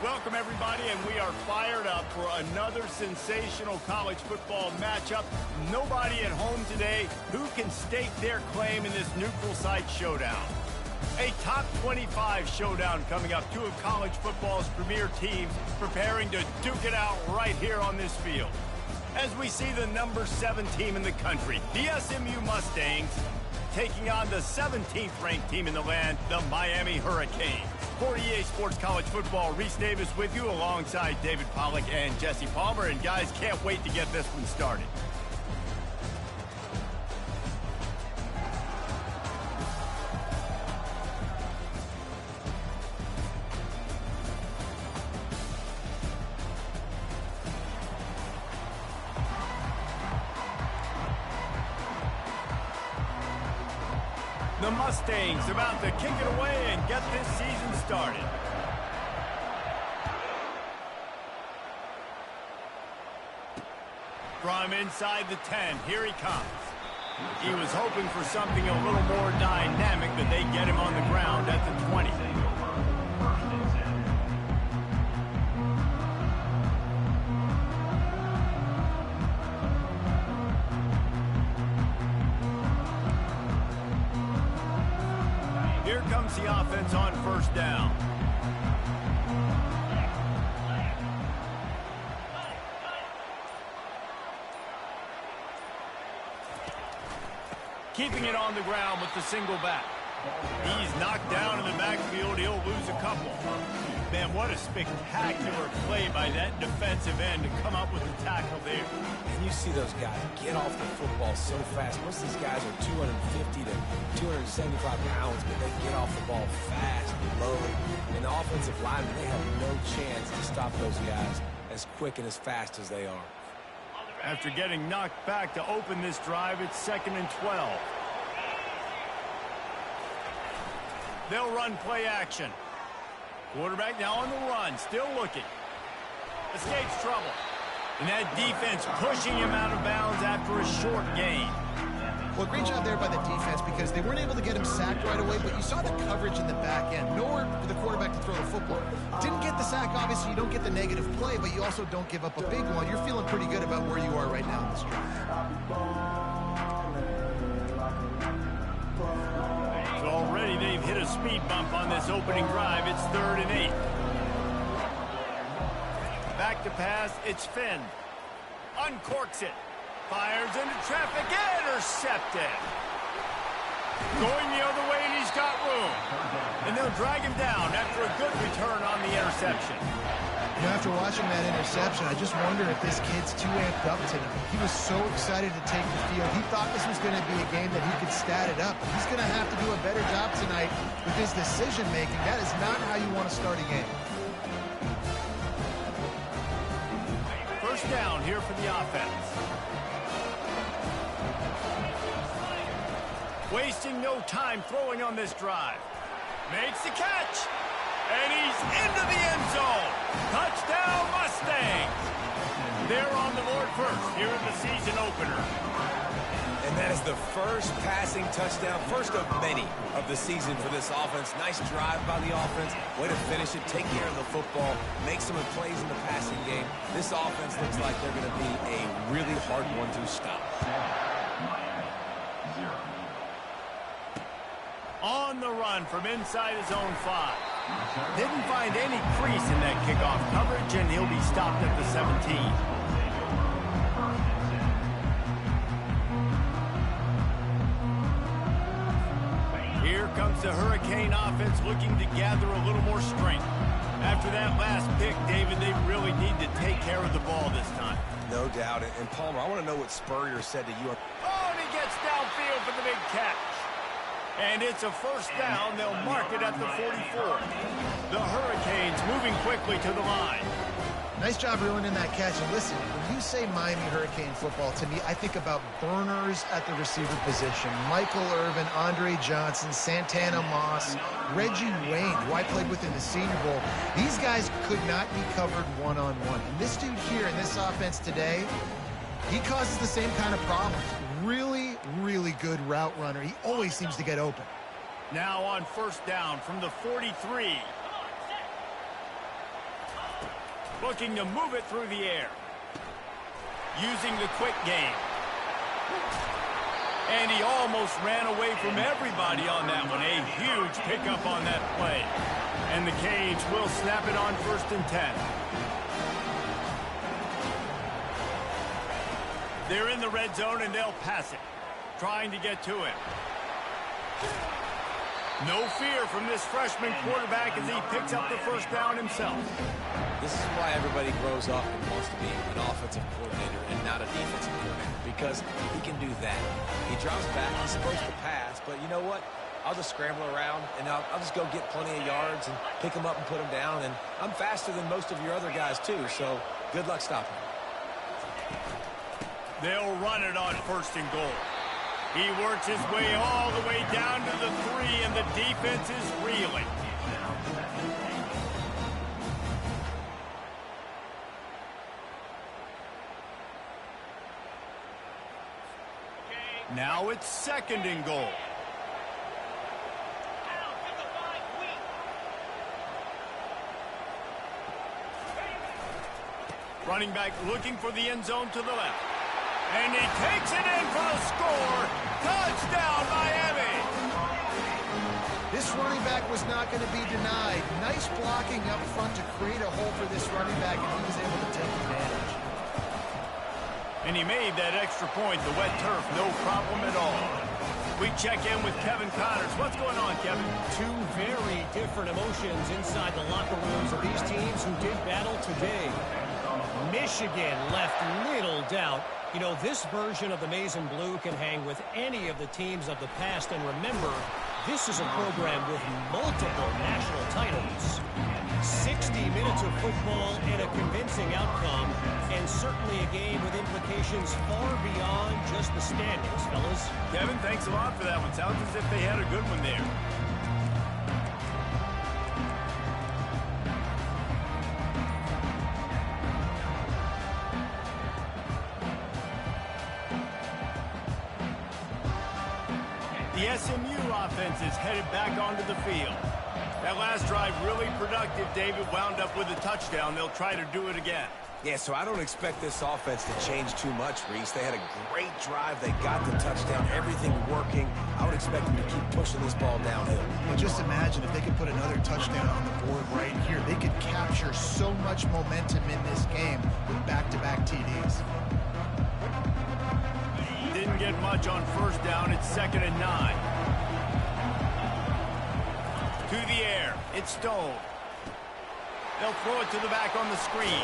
Welcome, everybody, and we are fired up for another sensational college football matchup. Nobody at home today who can stake their claim in this neutral site showdown. A top 25 showdown coming up. Two of college football's premier teams preparing to duke it out right here on this field. As we see the number 7 team in the country, the SMU Mustangs, taking on the 17th ranked team in the land, the Miami Hurricanes. For EA Sports College Football, Reese Davis with you alongside David Pollack and Jesse Palmer. And guys, can't wait to get this one started. The Mustangs about to kick it away and get this season started. From inside the 10, here he comes. He was hoping for something a little more dynamic, but they get him on the ground at the 20. Here comes the offense on first down. Keeping it on the ground with the single back. He's knocked down in the backfield. He'll lose a couple. Man, what a spectacular play by that defensive end to come up with the tackle there. And you see those guys get off the football so fast. Most of these guys are 250 to 275 pounds, but they get off the ball fast and low. And the offensive linemen, they have no chance to stop those guys as quick and as fast as they are. After getting knocked back to open this drive, it's 2nd and 12. They'll run play action. Quarterback now on the run, still looking. Escapes trouble. And that defense pushing him out of bounds after a short gain. Well, great job there by the defense because they weren't able to get him sacked right away, but you saw the coverage in the back end. Nowhere for the quarterback to throw the football. Didn't get the sack, obviously. You don't get the negative play, but you also don't give up a big one. You're feeling pretty good about where you are right now in this drive. So already they've hit a speed bump on this opening drive. It's 3rd and 8. Back to pass, it's Finn. Uncorks it. Fires into traffic, intercepted. Going the other way, and he's got room. And they'll drag him down after a good return on the interception. You know, after watching that interception, I just wonder if this kid's too amped up tonight. He was so excited to take the field. He thought this was going to be a game that he could stat it up. But he's going to have to do a better job tonight with his decision-making. That is not how you want to start a game. First down here for the offense. Wasting no time throwing on this drive. Makes the catch. And he's into the end zone. Touchdown, Mustangs. They're on the board first here in the season opener. And that is the first passing touchdown, first of many of the season for this offense. Nice drive by the offense. Way to finish it, take care of the football, make some plays in the passing game. This offense looks like they're going to be a really hard one to stop. On the run from inside his own 5. Didn't find any crease in that kickoff coverage, and he'll be stopped at the 17. Here comes the Hurricane offense looking to gather a little more strength. After that last pick, David, they really need to take care of the ball this time. No doubt. And Palmer, I want to know what Spurrier said to you. Oh, and he gets downfield for the big catch. And it's a first down. They'll mark it at the 44. The Hurricanes moving quickly to the line. Nice job reeling in that catch. And listen, when you say Miami Hurricane football, to me, I think about burners at the receiver position. Michael Irvin, Andre Johnson, Santana Moss, Reggie Wayne, who I played with in the Senior Bowl. These guys could not be covered one-on-one. And this dude here in this offense today, he causes the same kind of problems. Really, really good route runner. He always seems to get open. Now on first down from the 43. Looking to move it through the air. Using the quick game. And he almost ran away from everybody on that one. A huge pickup on that play. And the Cage will snap it on 1st and 10. They're in the red zone, and they'll pass it. Trying to get to him. No fear from this freshman quarterback as he picks up the first down himself. This is why everybody grows up and wants to be an offensive coordinator and not a defensive coordinator, because he can do that. He drops back, he's supposed to pass, but you know what? I'll just scramble around, and I'll just go get plenty of yards and pick them up and put them down, and I'm faster than most of your other guys, too, so good luck stopping him. They'll run it on 1st and goal. He works his way all the way down to the 3, and the defense is reeling. Now it's 2nd and goal. Running back looking for the end zone to the left. And he takes it in for the score. Touchdown, Miami. This running back was not going to be denied. Nice blocking up front to create a hole for this running back, and he was able to take advantage. And he made that extra point, the wet turf, no problem at all. We check in with Kevin Connors. What's going on, Kevin? Two very different emotions inside the locker rooms of these teams who did battle today. Michigan left little doubt. You know, this version of the Maize and Blue can hang with any of the teams of the past. And remember, this is a program with multiple national titles. 60 minutes of football and a convincing outcome, and certainly a game with implications far beyond just the standings, fellas. Kevin, thanks a lot for that one. Sounds as if they had a good one there. The SMU offense is headed back onto the field. That last drive really productive. David wound up with a touchdown. They'll try to do it again. Yeah, so I don't expect this offense to change too much, Reese. They had a great drive. They got the touchdown. Everything working. I would expect them to keep pushing this ball downhill. Well, just imagine if they could put another touchdown on the board right here. They could capture so much momentum in this game with back-to-back TDs. Didn't get much on 1st down. It's 2nd and 9. To the air. It's Stone. They'll throw it to the back on the screen.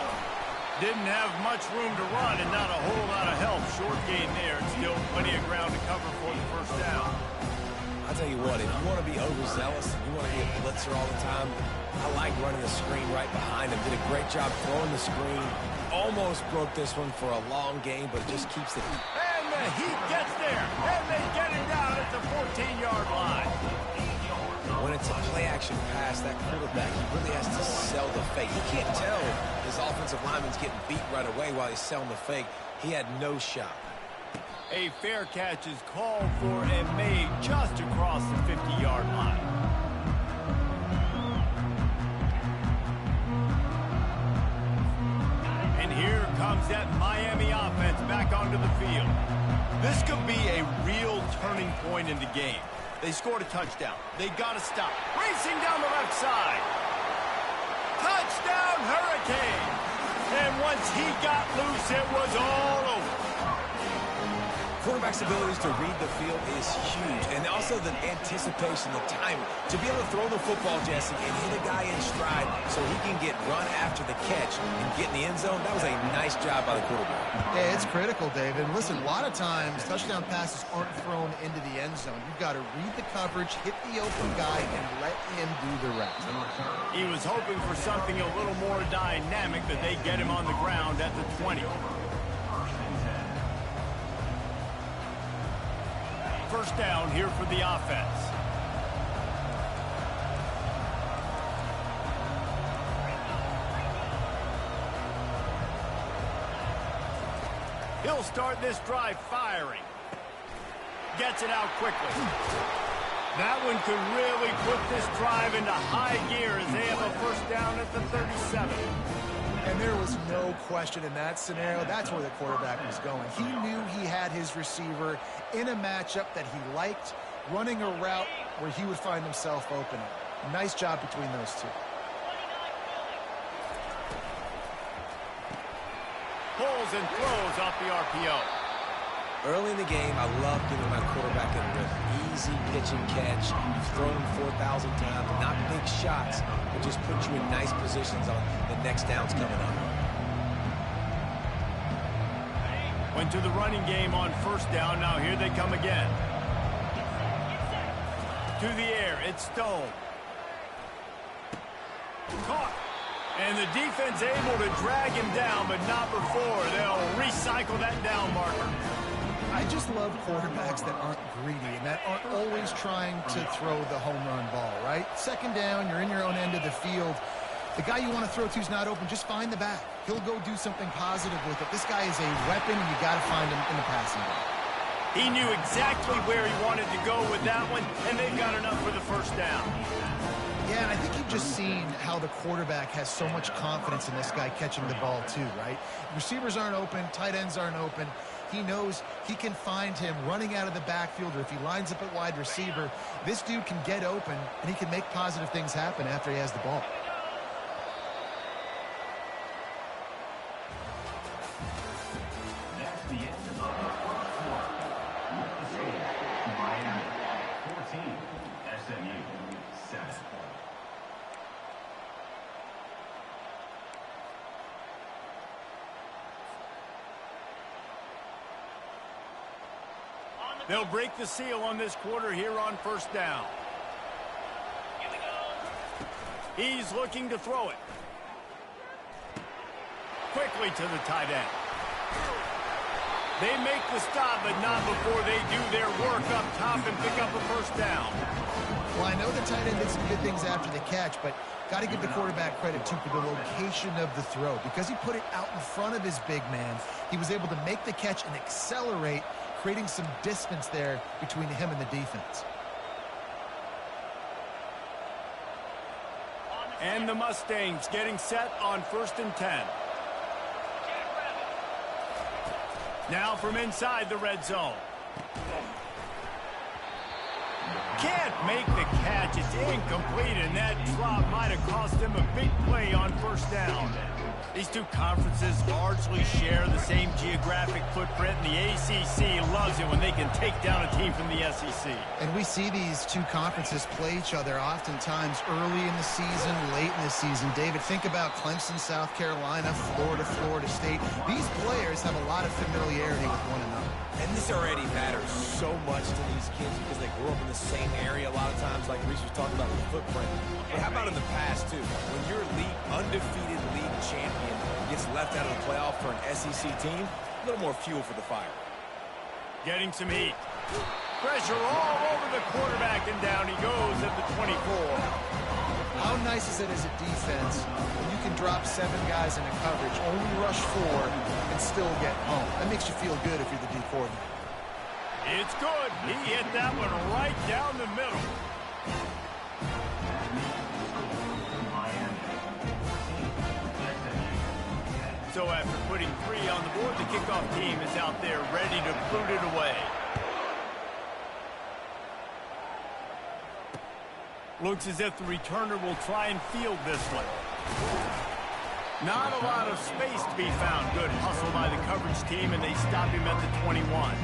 Didn't have much room to run and not a whole lot of help. Short gain there. Still plenty of ground to cover for the 1st down. I'll tell you what, if you want to be overzealous and you want to be a blitzer all the time, I like running the screen right behind him. Did a great job throwing the screen. Almost broke this one for a long game, but it just keeps the heat. And the heat gets there. And they get it down at the 14-yard line. When it's a play-action pass, that quarterback, he really has to sell the fake. He can't tell his offensive lineman's getting beat right away while he's selling the fake. He had no shot. A fair catch is called for and made just across the 50-yard line. And here comes that Miami offense back onto the field. This could be a real turning point in the game. They scored a touchdown. They got to stop. Racing down the left side. Touchdown, Hurricane. And once he got loose, it was all over. Quarterback's abilities to read the field is huge, and also the anticipation, the timing. To be able to throw the football, Jesse, and hit a guy in stride so he can get run after the catch and get in the end zone, that was a nice job by the quarterback. Yeah, it's critical, David. Listen, a lot of times touchdown passes aren't thrown into the end zone. You've got to read the coverage, hit the open guy, and let him do the rest. He was hoping for something a little more dynamic, but they get him on the ground at the 20. First down here for the offense. He'll start this drive firing. Gets it out quickly. That one could really put this drive into high gear as they have a first down at the 37. And there was no question in that scenario. That's where the quarterback was going. He knew he had his receiver in a matchup that he liked, running a route where he would find himself open. Nice job between those two. Pulls and throws off the RPO. Early in the game, I love giving my quarterback a rhythm. Easy pitch and catch. You've thrown him 4,000 times. Not big shots, but just put you in nice positions on the next downs coming up. Went to the running game on first down. Now here they come again. To the air. It's Stone. Caught. And the defense able to drag him down, but not before. They'll recycle that down marker. I just love quarterbacks that aren't greedy and that aren't always trying to throw the home run ball, right? Second down, you're in your own end of the field. The guy you want to throw to is not open. Just find the back. He'll go do something positive with it. This guy is a weapon, and you got to find him in the passing game. He knew exactly where he wanted to go with that one, and they've got enough for the first down. Yeah, and I think you've just seen how the quarterback has so much confidence in this guy catching the ball too, right? Receivers aren't open, tight ends aren't open. He knows he can find him running out of the backfield, or if he lines up at wide receiver, this dude can get open, and he can make positive things happen after he has the ball. That's the end of the Miami 14, SMU 7. They'll break the seal on this quarter here on first down. He's looking to throw it. Quickly to the tight end. They make the stop, but not before they do their work up top and pick up a first down. Well, I know the tight end did some good things after the catch, but got to give the quarterback credit, too, for the location of the throw. Because he put it out in front of his big man, he was able to make the catch and accelerate, creating some distance there between him and the defense. And the Mustangs getting set on 1st and 10. Now from inside the red zone. Can't make the catch. It's incomplete, and that drop might have cost him a big play on first down. These two conferences largely share the same geographic footprint, and the ACC loves it when they can take down a team from the SEC. And we see these two conferences play each other oftentimes early in the season, late in the season. David, think about Clemson, South Carolina, Florida, Florida State. These players have a lot of familiarity with one another. And this already matters so much to these kids because they grew up in the same area a lot of times, like Reese was talking about the footprint. But how about in the past, too? When your undefeated league champion gets left out of the playoff for an SEC team, a little more fuel for the fire. Getting some heat. Pressure all over the quarterback, and down he goes at the 24. How nice is it as a defense when you can drop 7 guys in a coverage, only rush 4, and still get home? That makes you feel good if you're the D coordinator. It's good. He hit that one right down the middle. So after putting 3 on the board, the kickoff team is out there ready to boot it away. Looks as if the returner will try and field this one. Not a lot of space to be found. Good hustle by the coverage team, and they stop him at the 21.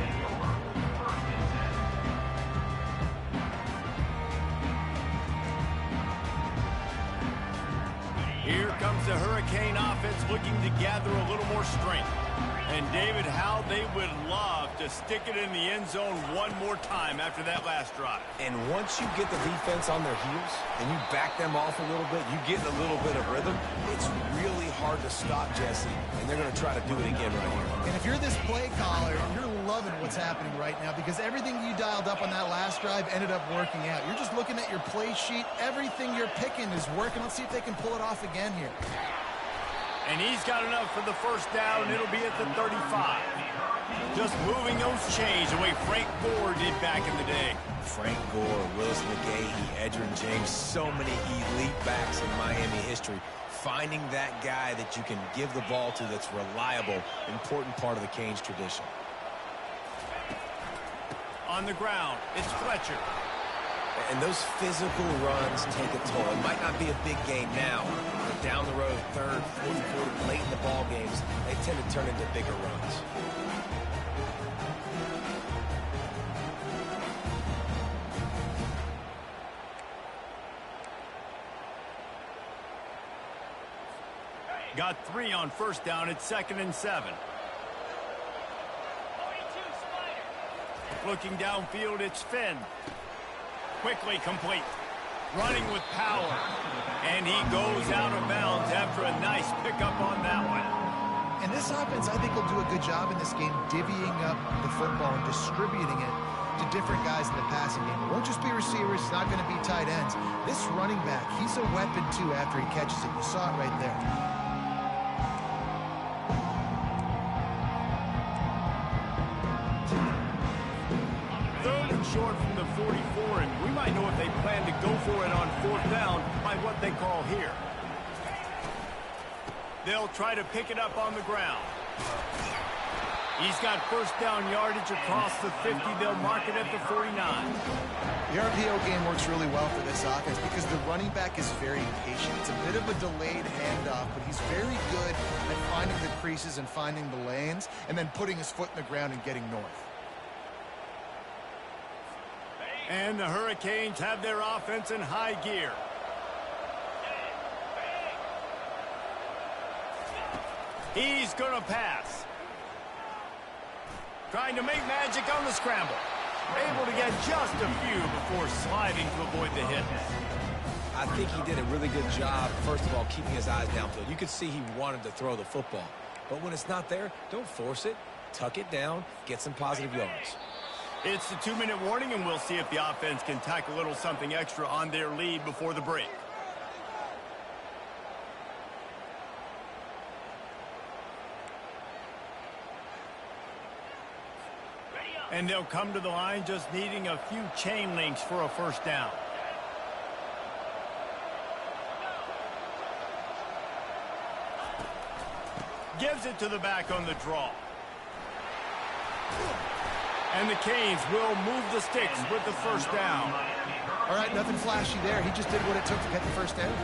Here comes the Hurricane offense looking to gather a little more strength. And, David, how they would love to stick it in the end zone one more time after that last drive. And once you get the defense on their heels and you back them off a little bit, you get a little bit of rhythm, it's really hard to stop, Jesse, and they're going to try to do it again right here. And if you're this play caller, you're loving what's happening right now because everything you dialed up on that last drive ended up working out. You're just looking at your play sheet. Everything you're picking is working. Let's see if they can pull it off again here. And he's got enough for the first down, and it'll be at the 35. Just moving those chains the way Frank Gore did back in the day. Frank Gore, Willis McGahee, Edgerrin James, so many elite backs in Miami history. finding that guy that you can give the ball to that's reliable, important part of the Canes tradition. On the ground, it's Fletcher. And those physical runs take a toll. It might not be a big game now, but down the road, third, fourth quarter, late in the ball games, they tend to turn into bigger runs. Got 3 on first down. It's 2nd and 7. Looking downfield, it's Finn. Quickly complete. Running with power. And he goes out of bounds after a nice pickup on that one. And this offense, I think, will do a good job in this game divvying up the football and distributing it to different guys in the passing game. It won't just be receivers. It's not going to be tight ends. This running back, he's a weapon, too, after he catches it. You saw it right there. Short from the 44, and we might know if they plan to go for it on 4th down by what they call here. They'll try to pick it up on the ground. He's got first down yardage across the 50. They'll mark it at the 49. The RPO game works really well for this offense because the running back is very patient. It's a bit of a delayed handoff, but he's very good at finding the creases and finding the lanes and then putting his foot in the ground and getting north. And the Hurricanes have their offense in high gear. He's going to pass. Trying to make magic on the scramble. Able to get just a few before sliding to avoid the hit. I think he did a really good job, first of all, keeping his eyes downfield. You could see he wanted to throw the football. But when it's not there, don't force it. Tuck it down. Get some positive yards. It's the 2-minute warning, and we'll see if the offense can tack a little something extra on their lead before the break. And they'll come to the line just needing a few chain links for a first down. Gives it to the back on the draw. And the Canes will move the sticks with the first down. All right, nothing flashy there. He just did what it took to get the first down.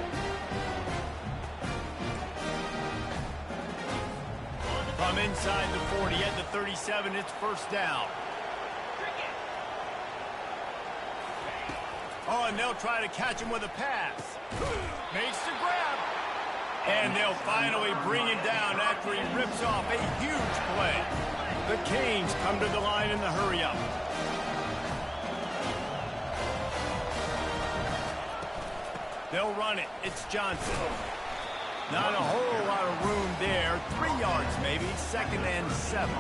From inside the 40 at the 37, it's first down. Oh, and they'll try to catch him with a pass. Makes the grab. And they'll finally bring him down after he rips off a huge play. The Canes come to the line in the hurry-up. They'll run it. It's Johnson. Not a whole lot of room there. 3 yards maybe. 2nd and 7.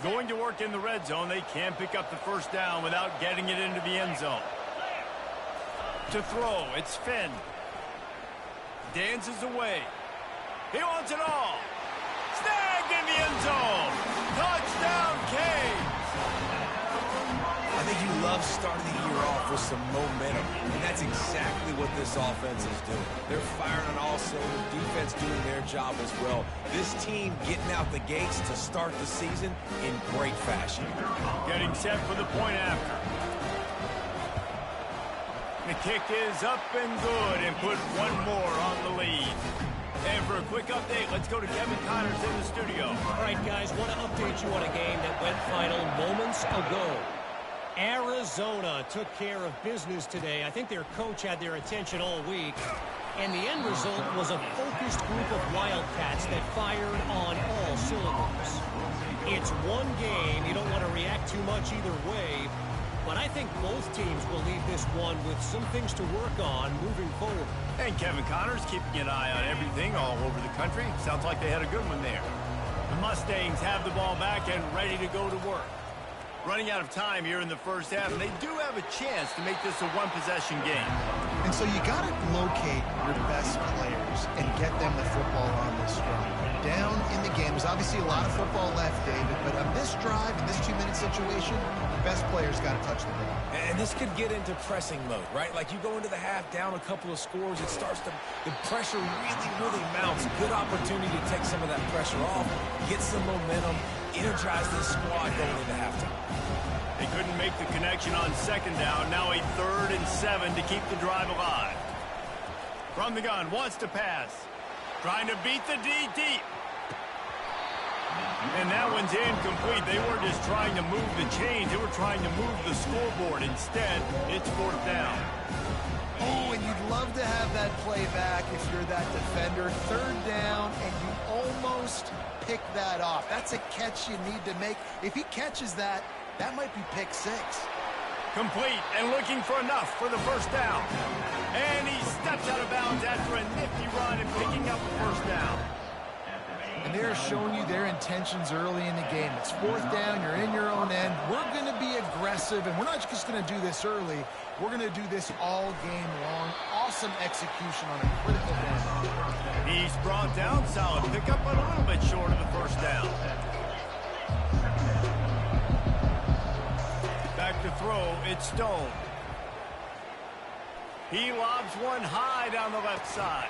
Going to work in the red zone. They can't pick up the first down without getting it into the end zone. To throw, it's Finn. Dances away. He wants it all. Snagged in the end zone. Touchdown, Canes. I think you love starting the year off with some momentum, and that's exactly what this offense is doing. They're firing on all cylinders, defense doing their job as well. This team getting out the gates to start the season in great fashion. Getting set for the point after. The kick is up and good and put one more on the lead. And for a quick update, let's go to Kevin Connors in the studio. All right, guys, want to update you on a game that went final moments ago. Arizona took care of business today. I think their coach had their attention all week. And the end result was a focused group of Wildcats that fired on all cylinders. It's one game. You don't want to react too much either way. But I think both teams will leave this one with some things to work on moving forward. And Kevin Connors keeping an eye on everything all over the country. Sounds like they had a good one there. The Mustangs have the ball back and ready to go to work. Running out of time here in the first half, and they do have a chance to make this a one-possession game. And so you got to locate your best players and get them the football on this drive. Down in the game, there's obviously a lot of football left, David, but on this drive, in this 2-minute situation, the best players got to touch the ball. And this could get into pressing mode, right? Like you go into the half down a couple of scores, it starts to, the pressure really mounts. Good opportunity to take some of that pressure off, get some momentum, energize this squad going into halftime. They couldn't make the connection on second down. Now a 3rd and 7 to keep the drive alive. From the gun, wants to pass. Trying to beat the D deep. And that one's incomplete. They weren't just trying to move the chains. They were trying to move the scoreboard. Instead, it's 4th down. Oh, and you'd love to have that play back if you're that defender. 3rd down, and you almost pick that off. That's a catch you need to make. If he catches that, that might be pick 6. Complete and looking for enough for the 1st down. And he steps out of bounds after a nifty run and picking up the 1st down. And they're showing you their intentions early in the game. It's 4th down, you're in your own end. We're going to be aggressive, and we're not just going to do this early. We're going to do this all game long. Awesome execution on a critical down. He's brought down, solid pickup, but a little bit short of the 1st down. Back to throw, it's Stone. He lobs one high down the left side.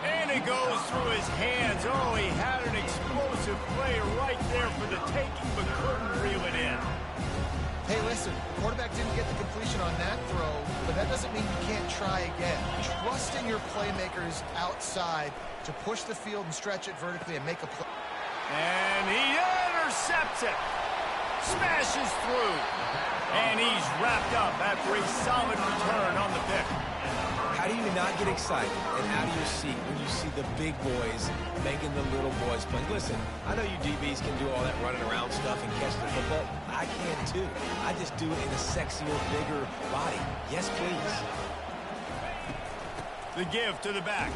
And it goes through his hands. Oh, he had an explosive play right there for the taking, but couldn't reel it in. Hey, listen, the quarterback didn't get the completion on that throw, but that doesn't mean you can't try again. Trusting your playmakers outside to push the field and stretch it vertically and make a play. And he intercepts it. Smashes through. And he's wrapped up after a solid return on the pick. How do you not get excited and out of your seat when you see the big boys making the little boys play? Listen, I know you DBs can do all that running around stuff and catch the football. I can too. I just do it in a sexier, bigger body. Yes, please. The give to the back.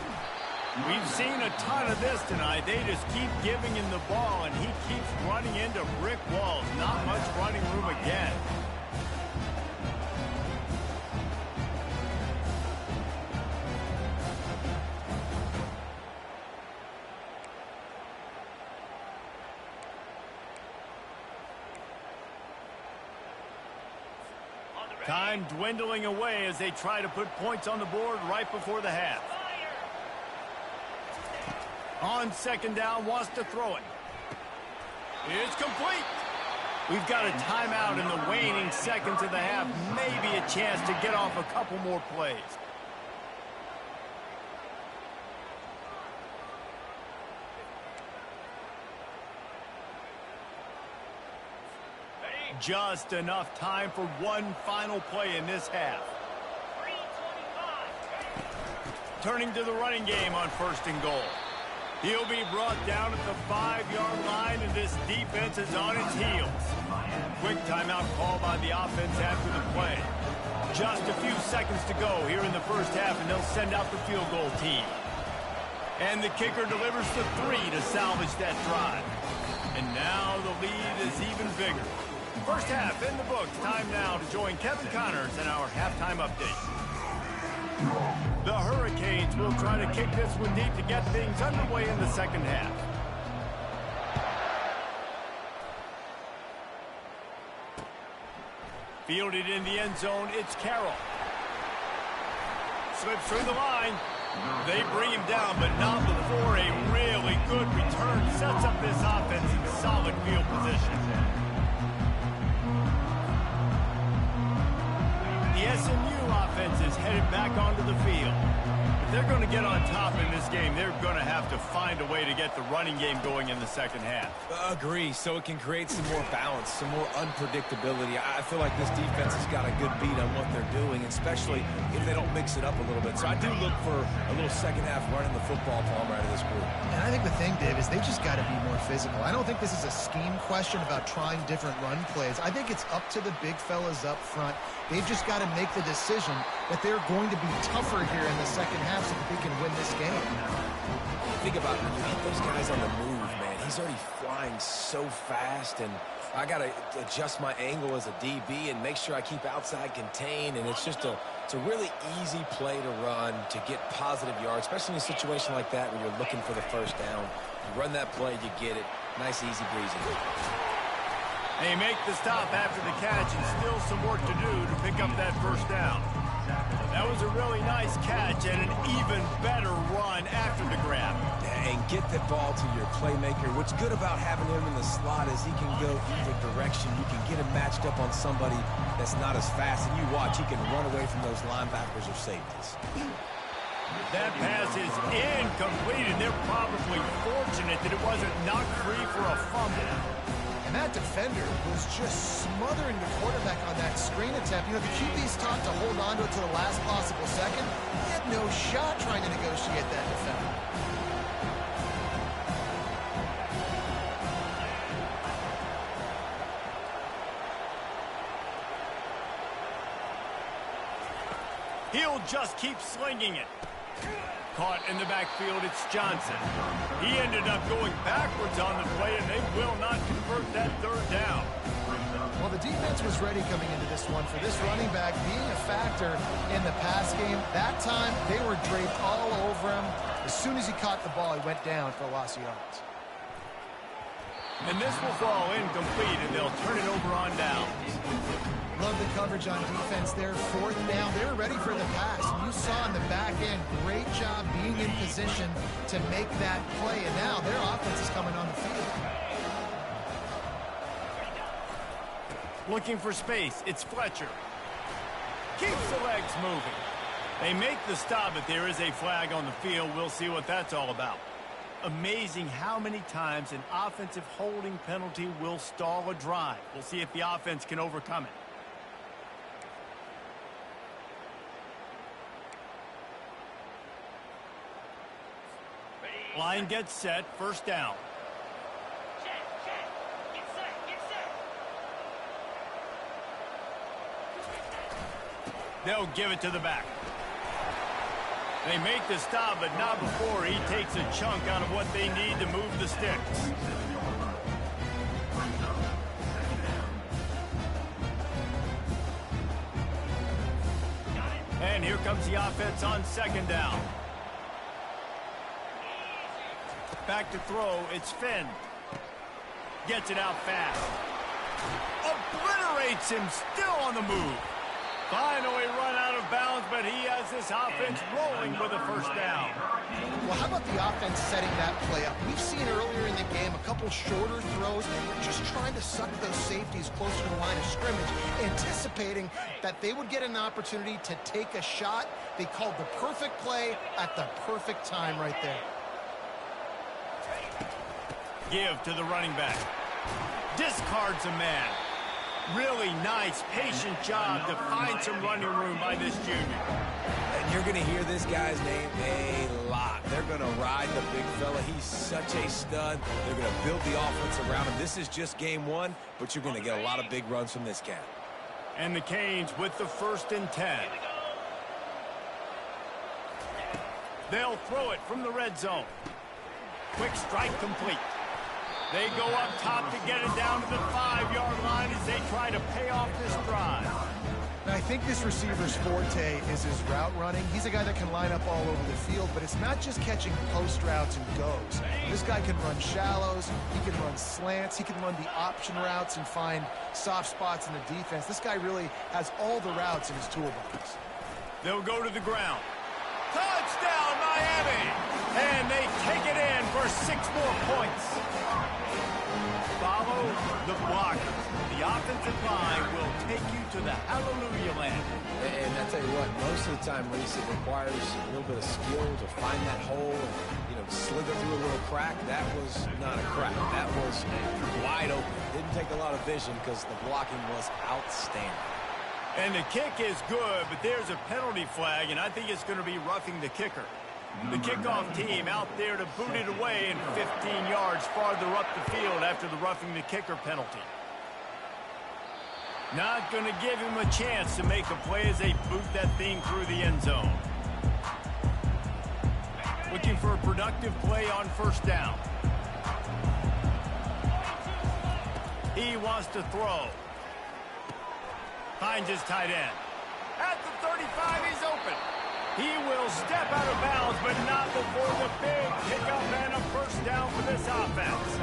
We've seen a ton of this tonight. They just keep giving him the ball, and he keeps running into brick walls. Not much running room again. Time dwindling away as they try to put points on the board right before the half. On 2nd down, wants to throw it. It's complete. We've got a timeout in the waning seconds of the half. Maybe a chance to get off a couple more plays. Just enough time for one final play in this half. Turning to the running game on 1st and goal. He'll be brought down at the 5-yard line, and this defense is on its heels. Quick timeout call by the offense after the play. Just a few seconds to go here in the 1st half, and they'll send out the field goal team. And the kicker delivers the 3 to salvage that drive. And now the lead is even bigger. 1st half in the books. Time now to join Kevin Connors in our halftime update. The Hurricanes will try to kick this one deep to get things underway in the 2nd half. Fielded in the end zone, it's Carroll. Slips through the line. They bring him down, but not before a really good return sets up this offense in solid field position. The SMU offense is headed back onto the field. If they're going to get on top in this game, they're going to have to find a way to get the running game going in the 2nd half. Agree, so it can create some more balance, some more unpredictability. I feel like this defense has got a good beat on what they're doing, especially if they don't mix it up a little bit. So I do look for a little 2nd half running the football Palmer out of this group. And I think the thing, Dave, is they just got to be more physical. I don't think this is a scheme question about trying different run plays. I think it's up to the big fellas up front. They've just got to make the decision that they're going to be tougher here in the 2nd half so that they can win this game. Think about when you hit those guys on the move, man. He's he's already flying so fast, and I got to adjust my angle as a DB and make sure I keep outside contained, and it's a really easy play to run to get positive yards, especially in a situation like that where you're looking for the first down. You run that play, you get it. Nice, easy breezy. They make the stop after the catch, and still some work to do to pick up that first down. That was a really nice catch and an even better run after the grab. And get the ball to your playmaker. What's good about having him in the slot is he can go either direction. You can get him matched up on somebody that's not as fast, and you watch, he can run away from those linebackers or safeties. That pass is incomplete, and they're probably fortunate that it wasn't knocked free for a fumble. And that defender was just smothering the quarterback on that screen attempt. You know, the QB's taught to hold on to it to the last possible second. He had no shot trying to negotiate that defender. He'll just keep slinging it. Caught in the backfield, it's Johnson. He ended up going backwards on the play, and they will not convert that third down. Well, the defense was ready coming into this one for this running back being a factor in the pass game. That time, they were draped all over him. As soon as he caught the ball, he went down for a loss of yards. And this will fall incomplete, and they'll turn it over on downs. Love the coverage on defense there. Fourth down. They were ready for the pass. And you saw in the back end, great job being in position to make that play. And now their offense is coming on the field. Looking for space. It's Fletcher. Keeps the legs moving. They make the stop, but there is a flag on the field. We'll see what that's all about. Amazing how many times an offensive holding penalty will stall a drive. We'll see if the offense can overcome it. Line gets set, first down. They'll give it to the back. They make the stop, but not before he takes a chunk out of what they need to move the sticks. And here comes the offense on second down. Back to throw, it's Finn. Gets it out fast. Obliterates him, still on the move. Finally run out of bounds, but he has this offense rolling with a first down. Well, how about the offense setting that play up? We've seen earlier in the game a couple shorter throws, just trying to suck those safeties closer to the line of scrimmage, anticipating that they would get an opportunity to take a shot. They called the perfect play at the perfect time right there. Give to the running back. Discards a man. Really nice, patient job to find some running room by this junior. And you're going to hear this guy's name a lot. They're going to ride the big fella. He's such a stud. They're going to build the offense around him. This is just game one, but you're going to get a lot of big runs from this cat. And the Canes with the 1st and 10. They'll throw it from the red zone. Quick strike complete. They go up top to get it down to the 5-yard line as they try to pay off this drive. Now, I think this receiver's forte is his route running. He's a guy that can line up all over the field, but it's not just catching post routes and goes. This guy can run shallows, he can run slants, he can run the option routes and find soft spots in the defense. This guy really has all the routes in his toolbox. They'll go to the ground. Touchdown, Miami! And they take it in for 6 more points. Follow the blockers. The offensive line will take you to the hallelujah land. And I tell you what, most of the time, Reese, it requires a little bit of skill to find that hole and, slither through a little crack. That was not a crack. That was wide open. Didn't take a lot of vision because the blocking was outstanding. And the kick is good, but there's a penalty flag, and I think it's going to be roughing the kicker. The kickoff team out there to boot it away and 15 yards farther up the field after the roughing the kicker penalty. Not going to give him a chance to make a play as they boot that thing through the end zone. Looking for a productive play on first down. He wants to throw. Finds his tight end. At the 35, he's open. He will step out of bounds, but not before the big pickup and a first down for this offense.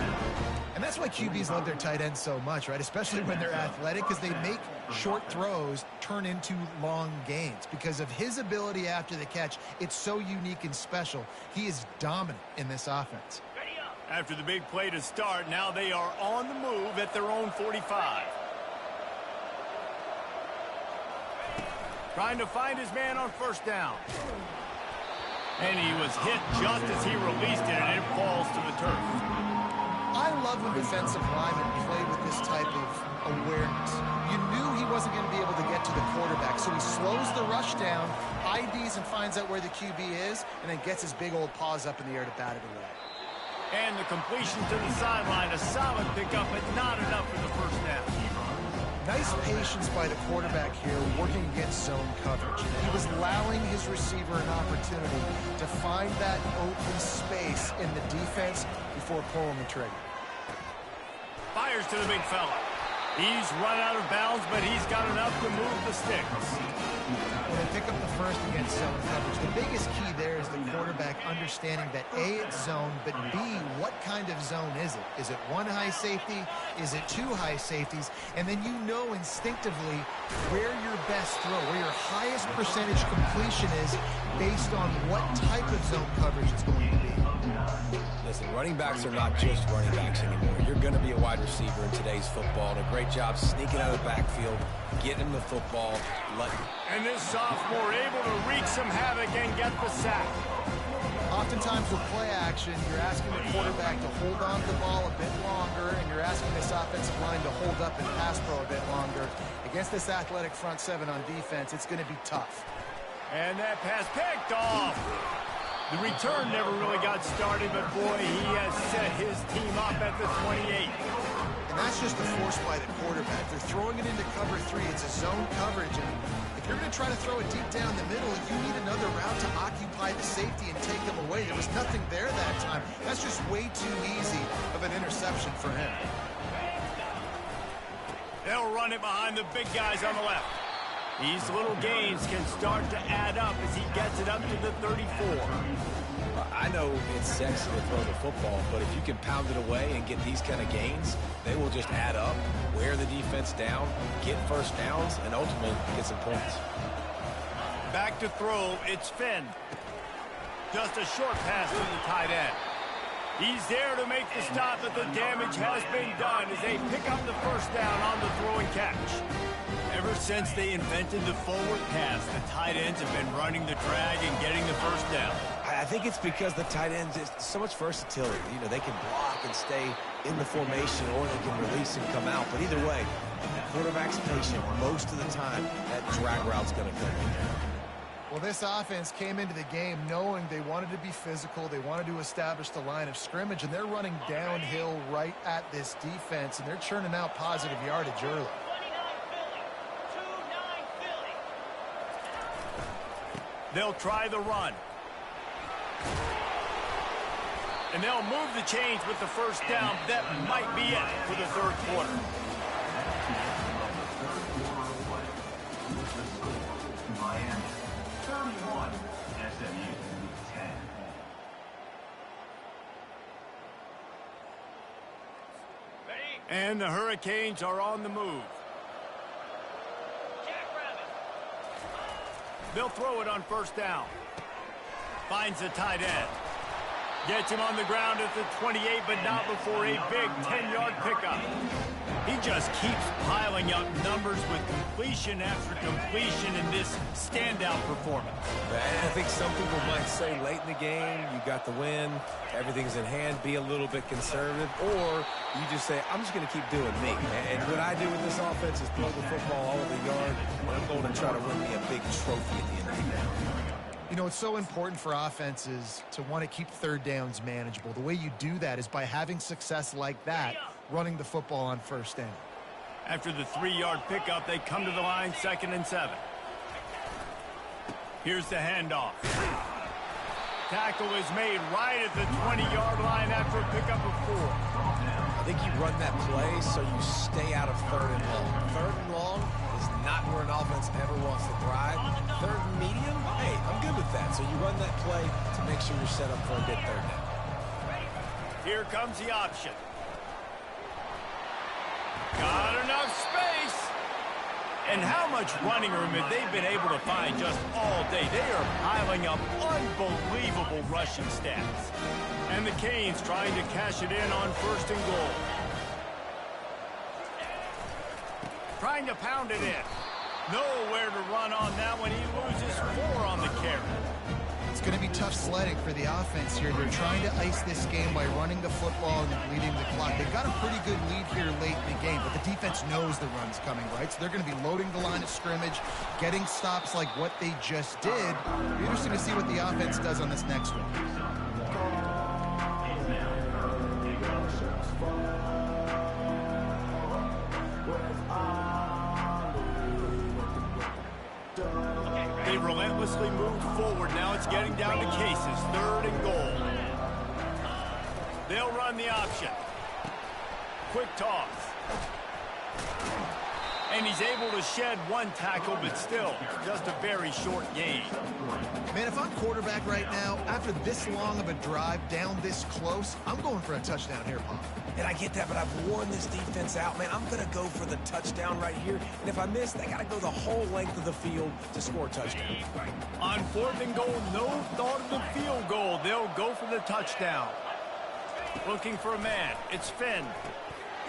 And that's why QBs love their tight ends so much, right? Especially when they're athletic, because they make short throws turn into long gains. Because of his ability after the catch, it's so unique and special. He is dominant in this offense. After the big play to start, now they are on the move at their own 45. Trying to find his man on first down. And he was hit just as he released it, and it falls to the turf. I love when defensive linemen play with this type of awareness. You knew he wasn't going to be able to get to the quarterback, so he slows the rush down, IDs and finds out where the QB is, and then gets his big old paws up in the air to bat it away. And the completion to the sideline, a solid pickup, but not enough for the first down. Nice patience by the quarterback here, working against zone coverage. He was allowing his receiver an opportunity to find that open space in the defense before pulling the trigger. Fires to the big fella. He's run out of bounds, but he's got enough to move the sticks. When they pick up the first against zone coverage, the biggest key there is the quarterback understanding that A, it's zone, but B, what kind of zone is it? Is it one high safety? Is it two high safeties? And then you know instinctively where your best throw, where your highest percentage completion is based on what type of zone coverage it's going to be. Listen, running backs are not just running backs anymore. You're going to be a wide receiver in today's football. And a great job sneaking out of the backfield, getting him the football. And this sophomore able to wreak some havoc and get the sack. Oftentimes with play action, you're asking the quarterback to hold on to the ball a bit longer, and you're asking this offensive line to hold up and pass pro a bit longer. Against this athletic front seven on defense, it's going to be tough. And that pass picked off. The return never really got started, but boy, he has set his team up at the 28. And that's just a force by the quarterback. They're throwing it into cover three. It's a zone coverage. And if you're going to try to throw it deep down the middle, you need another route to occupy the safety and take them away. There was nothing there that time. That's just way too easy of an interception for him. They'll run it behind the big guys on the left. These little gains can start to add up as he gets it up to the 34. I know it's sexy to throw the football, but if you can pound it away and get these kind of gains, they will just add up, wear the defense down, get first downs, and ultimately get some points. Back to throw, it's Finn. Just a short pass to the tight end. He's there to make the stop, but the damage has been done as they pick up the first down on the throw and catch. Ever since they invented the forward pass, the tight ends have been running the drag and getting the first down. I think it's because the tight ends is so much versatility. You know, they can block and stay in the formation, or they can release and come out. But either way, the quarterback's patient most of the time. That drag route's going to come in. Well, this offense came into the game knowing they wanted to be physical. They wanted to establish the line of scrimmage, and they're running downhill right at this defense, and they're churning out positive yardage early. They'll try the run. And they'll move the chains with the first down. That might be it for the third quarter. Miami 31, SMU 10. And the Hurricanes are on the move. They'll throw it on first down. Finds the tight end. Gets him on the ground at the 28, but not before a big 10-yard pickup. He just keeps piling up numbers with completion after completion in this standout performance. I think some people might say late in the game, you got the win, everything's in hand, be a little bit conservative, or you just say, I'm just going to keep doing me. And what I do with this offense is throw the football all over the yard, and I'm going to try to win me a big trophy at the end of the game. You know, it's so important for offenses to want to keep third downs manageable. The way you do that is by having success like that, running the football on first down. After the 3-yard pickup, they come to the line, 2nd and 7. Here's the handoff. Tackle is made right at the 20-yard line after a pickup of 4. I think you run that play so you stay out of 3rd and long. 3rd and long is not where an offense ever wants to thrive. 3rd and medium, hey, I'm good with that. So you run that play to make sure you're set up for a good 3rd down. Here comes the option. Got enough space. And how much running room have they been able to find just all day? They are piling up unbelievable rushing stats. And the Canes trying to cash it in on 1st and goal. Trying to pound it in. Nowhere to run on that one. He loses 4 on the carry. It's going to be tough sledding for the offense here. They're trying to ice this game by running the football and leading the clock. They've got a pretty good lead here late in the game, but the defense knows the run's coming, right? So they're going to be loading the line of scrimmage, getting stops like what they just did. It'll be interesting to see what the offense does on this next one. They relentlessly moved forward. Now it's getting down to cases. 3rd and goal. They'll run the option. Quick toss. And he's able to shed 1 tackle, but still just a very short gain. Man, if I'm quarterback right now, after this long of a drive down this close, I'm going for a touchdown here, Pop. And I get that, but I've worn this defense out, man. I'm going to go for the touchdown right here. And if I miss, they got to go the whole length of the field to score a touchdown. On 4th and goal, no thought of the field goal. They'll go for the touchdown. Looking for a man. It's Finn.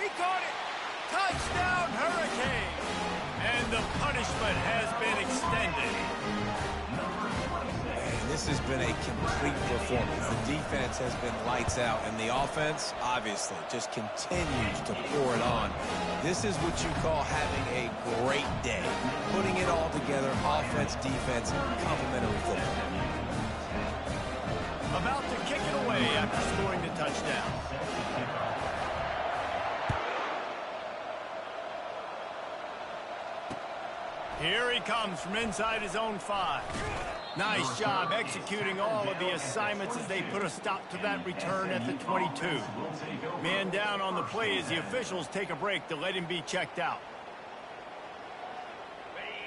He caught it. Touchdown, Hurricane. And the punishment has been extended. This has been a complete performance. The defense has been lights out, and the offense, obviously, just continues to pour it on. This is what you call having a great day. Putting it all together, offense, defense, complementary football. About to kick it away after scoring the touchdown. Here he comes from inside his own 5. Nice job executing all of the assignments as they put a stop to that return at the 22. Man down on the play as the officials take a break to let him be checked out.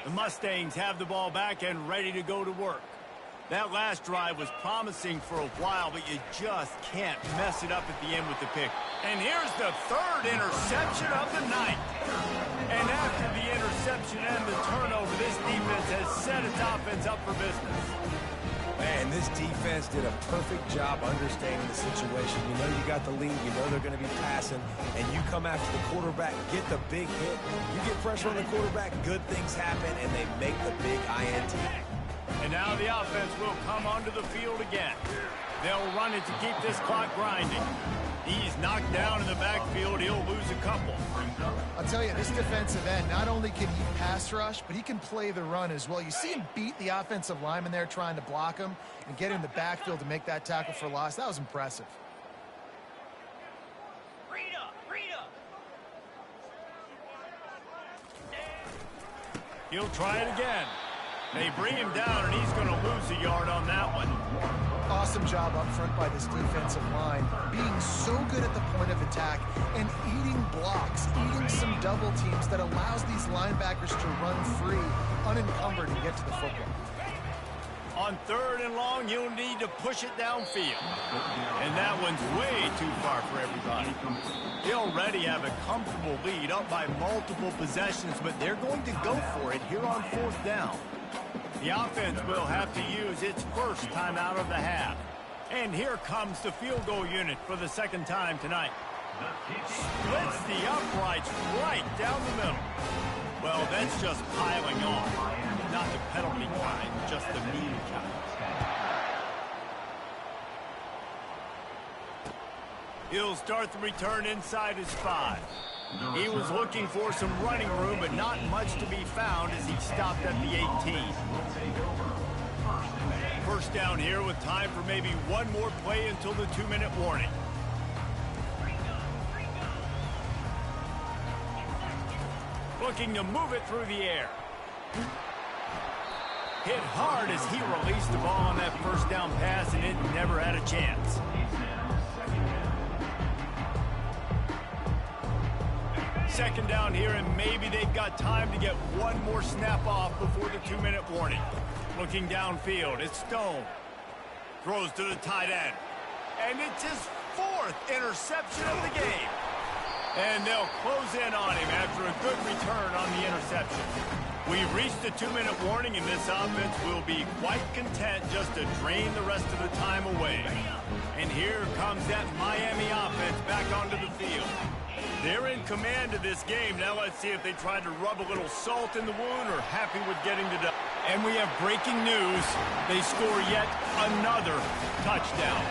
The Mustangs have the ball back and ready to go to work. That last drive was promising for a while, but you just can't mess it up at the end with the pick. And here's the 3rd interception of the night. And after the interception and the turnover, this defense has set its offense up for business. Man, this defense did a perfect job understanding the situation. You know you got the lead. You know they're going to be passing. And you come after the quarterback, get the big hit. You get pressure on the quarterback, good things happen, and they make the big INT. And now the offense will come onto the field again. They'll run it to keep this clock grinding. He's knocked down in the backfield. He'll lose a couple. I'll tell you, this defensive end, not only can he pass rush, but he can play the run as well. You see him beat the offensive lineman there trying to block him and get in the backfield to make that tackle for loss. That was impressive. He'll try it again. They bring him down, and he's going to lose a yard on that one. Awesome job up front by this defensive line, being so good at the point of attack and eating blocks, eating some double teams that allows these linebackers to run free, unencumbered, and get to the football. On 3rd and long, you'll need to push it downfield. And that one's way too far for everybody. They already have a comfortable lead, up by multiple possessions, but they're going to go for it here on 4th down. The offense will have to use its first timeout of the half. And here comes the field goal unit for the 2nd time tonight. Splits the uprights right down the middle. Well, that's just piling on. Not the penalty kind, just the mean kind. He'll start the return inside his 5. He was looking for some running room, but not much to be found as he stopped at the 18. First down here with time for maybe one more play until the 2-minute warning. Looking to move it through the air. Hit hard as he released the ball on that first down pass, and it never had a chance. Second down here, and maybe they've got time to get one more snap off before the 2-minute warning. Looking downfield, it's Stone. Throws to the tight end. And it's his 4th interception of the game. And they'll close in on him after a good return on the interception. We've reached the 2-minute warning, and this offense will be quite content just to drain the rest of the time away. And here comes that Miami offense back onto the field. They're in command of this game. Now let's see if they try to rub a little salt in the wound or happy with getting the dub. And we have breaking news. They score yet another touchdown.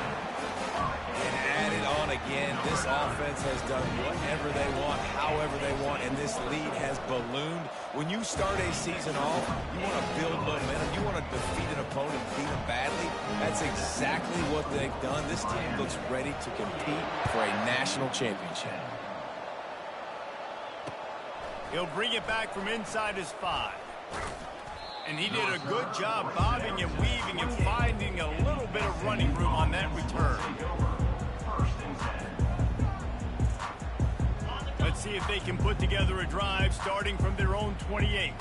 And add it on again. This offense has done whatever they want, however they want, and this lead has ballooned. When you start a season off, you want to build momentum. You want to defeat an opponent, beat them badly. That's exactly what they've done. This team looks ready to compete for a national championship. He'll bring it back from inside his 5. And he did a good job bobbing and weaving and finding a little bit of running room on that return. Let's see if they can put together a drive starting from their own 28.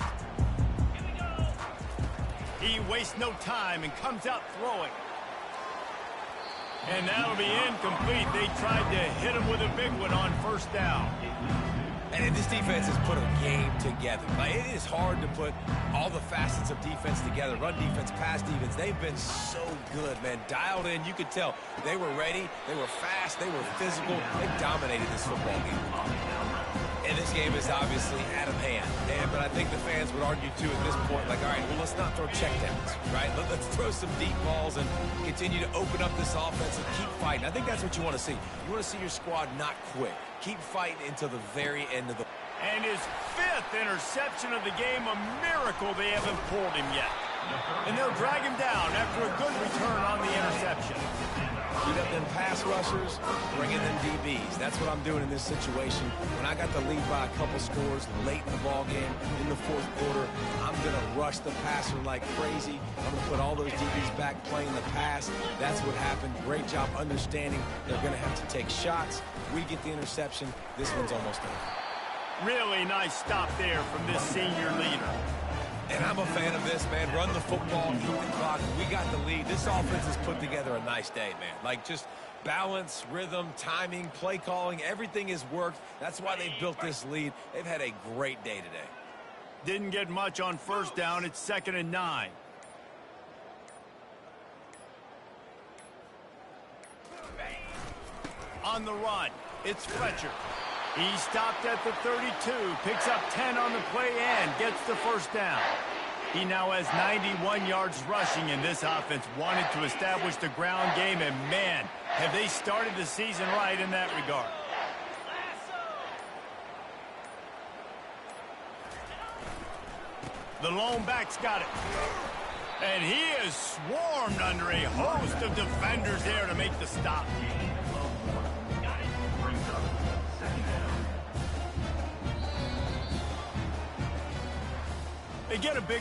He wastes no time and comes out throwing. And that'll be incomplete. They tried to hit him with a big one on first down. And this defense has put a game together. Like, it is hard to put all the facets of defense together. Run defense, pass defense. They've been so good, man. Dialed in. You could tell they were ready. They were fast. They were physical. They dominated this football game. And this game is obviously out of hand. But I think the fans would argue, too, at this point, like, all right, well, let's not throw checkdowns, right? Let's throw some deep balls and continue to open up this offense and keep fighting. I think that's what you want to see. You want to see your squad not quit. Keep fighting until the very end of the... And his 5th interception of the game, a miracle they haven't pulled him yet. And they'll drag him down after a good return on the interception. Beat up them pass rushers, bring in them DBs. That's what I'm doing in this situation. When I got the lead by a couple scores late in the ball game, in the 4th quarter, I'm going to rush the passer like crazy. I'm going to put all those DBs back playing the pass. That's what happened. Great job understanding they're going to have to take shots. We get the interception. This one's almost over. Really nice stop there from this senior leader. And I'm a fan of this, man. Run the football, keep the clock. We got the lead. This offense has put together a nice day, man. Like, just balance, rhythm, timing, play calling, everything has worked. That's why they built this lead. They've had a great day today. Didn't get much on first down. It's 2nd and 9. On the run, it's Fletcher. He stopped at the 32, picks up 10 on the play and gets the first down. He now has 91 yards rushing, and this offense wanted to establish the ground game, and man, have they started the season right in that regard. The lone back's got it. And he is swarmed under a host of defenders there to make the stop. They get a big